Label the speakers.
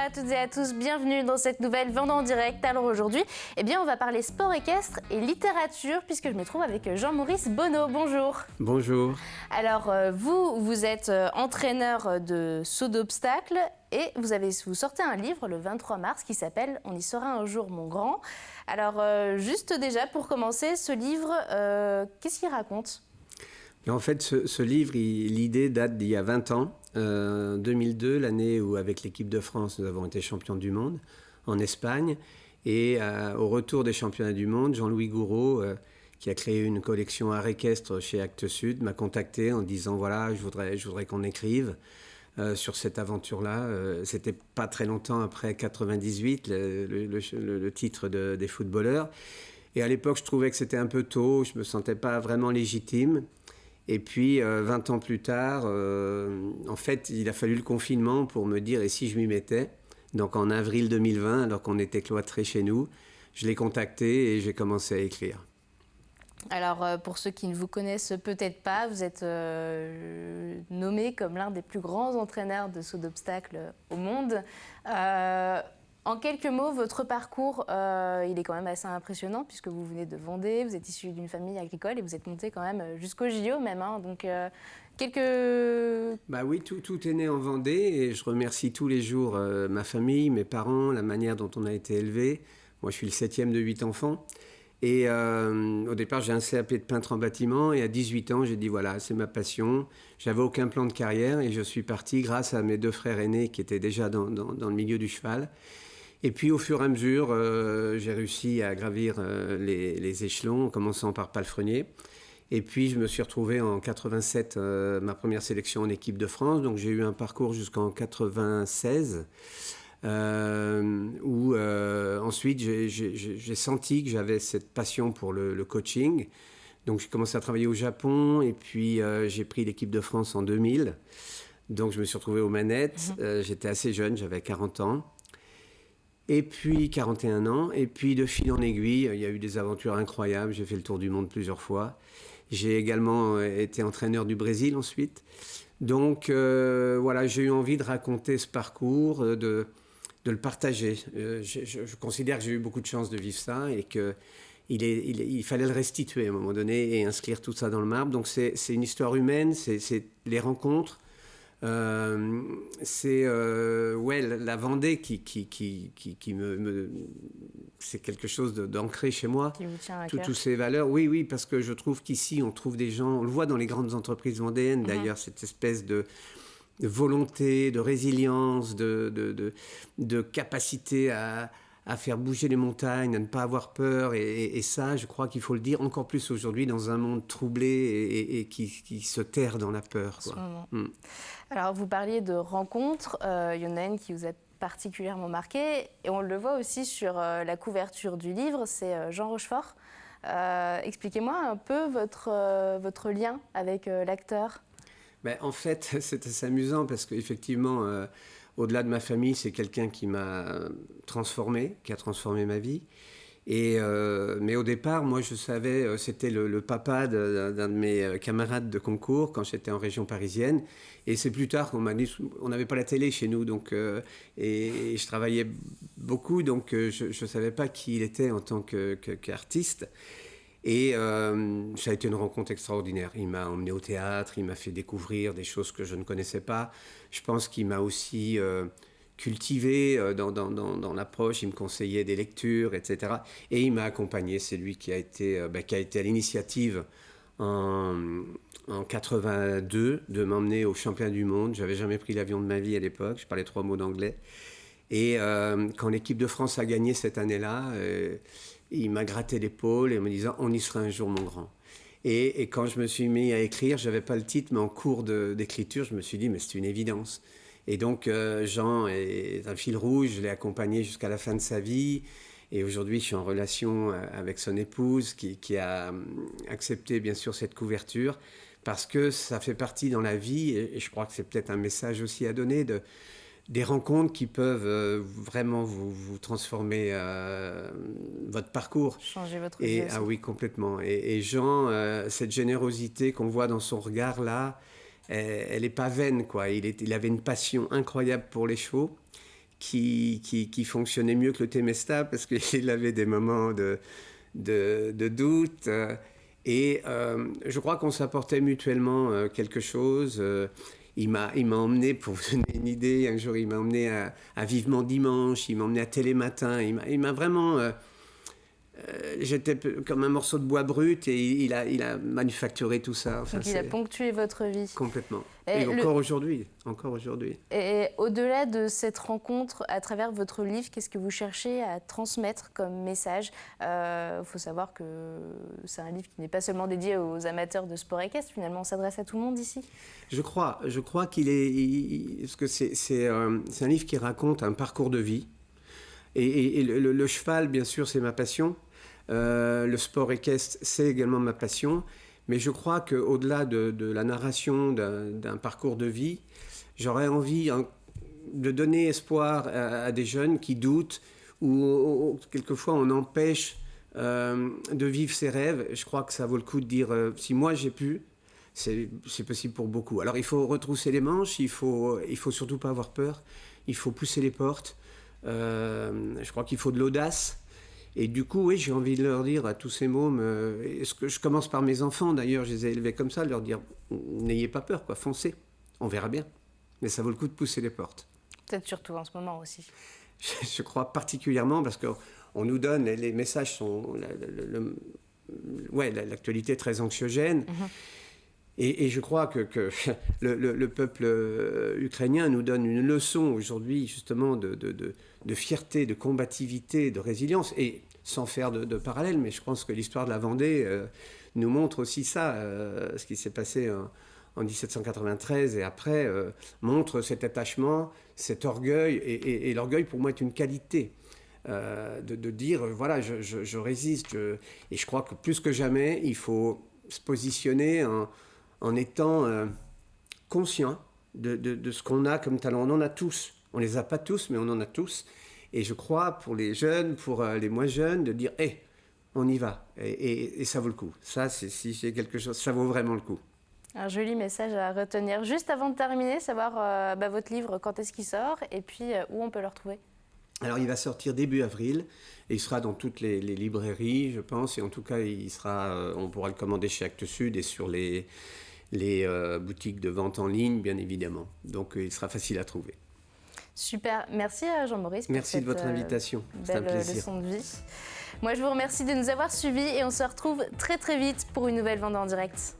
Speaker 1: à toutes et à tous, bienvenue dans cette nouvelle Vendée en direct. Alors aujourd'hui, on va parler sport équestre et littérature puisque je me trouve avec Jean-Maurice Bonneau. Bonjour.
Speaker 2: Bonjour.
Speaker 1: Alors vous êtes entraîneur de saut d'obstacles et vous sortez un livre le 23 mars qui s'appelle « On y sera un jour mon grand ». Alors juste déjà pour commencer, ce livre, qu'est-ce qu'il raconte ?
Speaker 2: En fait, ce livre, l'idée date d'il y a 20 ans, 2002, l'année où, avec l'équipe de France, nous avons été champions du monde en Espagne. Et au retour des championnats du monde, Jean-Louis Gouraud, qui a créé une collection art équestre chez Actes Sud, m'a contacté en disant « Voilà, je voudrais qu'on écrive sur cette aventure-là ». C'était pas très longtemps après 98, le titre des footballeurs. Et à l'époque, je trouvais que c'était un peu tôt, je me sentais pas vraiment légitime. Et puis, 20 ans plus tard, en fait, il a fallu le confinement pour me dire « et si je m'y mettais ?» Donc en avril 2020, alors qu'on était cloîtrés chez nous, je l'ai contacté et j'ai commencé à écrire.
Speaker 1: Alors, pour ceux qui ne vous connaissent peut-être pas, vous êtes nommé comme l'un des plus grands entraîneurs de saut d'obstacles au monde. En quelques mots, votre parcours, il est quand même assez impressionnant puisque vous venez de Vendée, vous êtes issu d'une famille agricole et vous êtes monté quand même jusqu'au JO même. Donc, quelques...
Speaker 2: Bah oui, tout est né en Vendée et je remercie tous les jours ma famille, mes parents, la manière dont on a été élevés. Moi, je suis le 7e de 8 enfants. Et au départ, j'ai un CAP de peintre en bâtiment et à 18 ans, j'ai dit voilà, c'est ma passion. J'avais aucun plan de carrière et je suis parti grâce à mes 2 frères aînés qui étaient déjà dans le milieu du cheval. Et puis au fur et à mesure, j'ai réussi à gravir les échelons, en commençant par palefrenier. Et puis je me suis retrouvé en 87, ma première sélection en équipe de France. Donc j'ai eu un parcours jusqu'en 96. Où ensuite j'ai senti que j'avais cette passion pour le coaching. Donc j'ai commencé à travailler au Japon et puis j'ai pris l'équipe de France en 2000. Donc je me suis retrouvé aux manettes. J'étais assez jeune, j'avais 40 ans. Et puis 41 ans. Et puis de fil en aiguille, il y a eu des aventures incroyables. J'ai fait le tour du monde plusieurs fois. J'ai également été entraîneur du Brésil ensuite. Donc voilà, j'ai eu envie de raconter ce parcours, de le partager. Je considère que j'ai eu beaucoup de chance de vivre ça et qu'il fallait le restituer à un moment donné et inscrire tout ça dans le marbre. Donc c'est une histoire humaine, c'est les rencontres. C'est la Vendée qui me c'est quelque chose d'ancré chez moi.
Speaker 1: Qui vous tient à cœur.
Speaker 2: Toutes ces valeurs, oui, parce que je trouve qu'ici on trouve des gens, on le voit dans les grandes entreprises vendéennes d'ailleurs, cette espèce de volonté, de résilience, de capacité à faire bouger les montagnes, à ne pas avoir peur. Et ça, je crois qu'il faut le dire encore plus aujourd'hui dans un monde troublé et qui se terre dans la peur, quoi.
Speaker 1: Alors, vous parliez de rencontres. Il y en a une qui vous a particulièrement marqué. Et on le voit aussi sur la couverture du livre, c'est Jean Rochefort. Expliquez-moi un peu votre lien avec l'acteur.
Speaker 2: En fait, c'est assez amusant parce qu'effectivement, au-delà de ma famille, c'est quelqu'un qui m'a transformé, qui a transformé ma vie. Mais au départ, moi, je savais, c'était le papa d'un de mes camarades de concours quand j'étais en région parisienne. Et c'est plus tard qu'on m'a dit, on n'avait pas la télé chez nous, donc, et je travaillais beaucoup, donc je ne savais pas qui il était en tant qu'artiste. Et ça a été une rencontre extraordinaire. Il m'a emmené au théâtre, il m'a fait découvrir des choses que je ne connaissais pas. Je pense qu'il m'a aussi cultivé dans l'approche, il me conseillait des lectures, etc. Et il m'a accompagné, c'est lui qui a été à l'initiative en 82 de m'emmener au championnat du monde. Je n'avais jamais pris l'avion de ma vie à l'époque, je parlais 3 mots d'anglais. Et quand l'équipe de France a gagné cette année-là, il m'a gratté l'épaule et me disant « on y sera un jour mon grand ». Et quand je me suis mis à écrire, je n'avais pas le titre, mais en cours d'écriture, je me suis dit « mais c'est une évidence ». Et donc Jean est un fil rouge, je l'ai accompagné jusqu'à la fin de sa vie. Et aujourd'hui, je suis en relation avec son épouse qui a accepté bien sûr cette couverture parce que ça fait partie dans la vie, et je crois que c'est peut-être un message aussi à donner des rencontres qui peuvent vraiment vous transformer votre parcours.
Speaker 1: Changer votre vie aussi.
Speaker 2: Ah oui, complètement. Et Jean, cette générosité qu'on voit dans son regard là, elle n'est pas vaine, quoi. Il avait une passion incroyable pour les chevaux qui fonctionnait mieux que le Temesta parce qu'il avait des moments de doute. Et je crois qu'on s'apportait mutuellement quelque chose. Il m'a emmené, pour vous donner une idée, un jour il m'a emmené à Vivement Dimanche, il m'a emmené à Télématin, il m'a vraiment... j'étais comme un morceau de bois brut et il a manufacturé tout ça.
Speaker 1: Donc il a ponctué votre vie.
Speaker 2: Complètement. Et encore aujourd'hui. Et
Speaker 1: au-delà de cette rencontre, à travers votre livre, qu'est-ce que vous cherchez à transmettre comme message ? Faut savoir que c'est un livre qui n'est pas seulement dédié aux amateurs de sport équestre, finalement, on s'adresse à tout le monde ici.
Speaker 2: Je crois qu'il est... Parce que c'est un livre qui raconte un parcours de vie. Et le cheval, bien sûr, c'est ma passion. Le sport équestre, c'est également ma passion. Mais je crois qu'au-delà de la narration d'un parcours de vie, j'aurais envie de donner espoir à des jeunes qui doutent ou quelquefois on empêche de vivre ses rêves. Je crois que ça vaut le coup de dire si moi j'ai pu, c'est possible pour beaucoup. Alors il faut retrousser les manches, il faut surtout pas avoir peur, il faut pousser les portes. Je crois qu'il faut de l'audace. Et du coup, oui, j'ai envie de leur dire à tous ces mômes, je commence par mes enfants d'ailleurs, je les ai élevés comme ça, de leur dire n'ayez pas peur, quoi, foncez, on verra bien. Mais ça vaut le coup de pousser les portes.
Speaker 1: Peut-être surtout en ce moment aussi.
Speaker 2: Je crois particulièrement parce qu'on nous donne, les messages sont... l'actualité est très anxiogène. Et je crois que le peuple ukrainien nous donne une leçon aujourd'hui justement de fierté, de combativité, de résilience. Et sans faire de parallèle, mais je pense que l'histoire de la Vendée nous montre aussi ça. Ce qui s'est passé en 1793 et après montre cet attachement, cet orgueil. Et l'orgueil pour moi est une qualité. De dire, voilà, je résiste. Et je crois que plus que jamais, il faut se positionner en étant conscient de ce qu'on a comme talent. On en a tous. On ne les a pas tous, mais on en a tous. Et je crois, pour les jeunes, pour les moins jeunes, de dire « on y va ». Et ça vaut le coup. Ça, si j'ai quelque chose, ça vaut vraiment le coup.
Speaker 1: Un joli message à retenir. Juste avant de terminer, savoir votre livre, quand est-ce qu'il sort et puis où on peut le retrouver ?
Speaker 2: Alors, il va sortir début avril et il sera dans toutes les librairies, je pense. Et en tout cas, on pourra le commander chez Actes Sud et sur les boutiques de vente en ligne, bien évidemment. Donc, il sera facile à trouver.
Speaker 1: Super. Merci Jean-Maurice pour
Speaker 2: Merci de votre invitation. C'est un plaisir.
Speaker 1: Leçon de vie. Moi, je vous remercie de nous avoir suivis et on se retrouve très très vite pour une nouvelle Vendée en direct.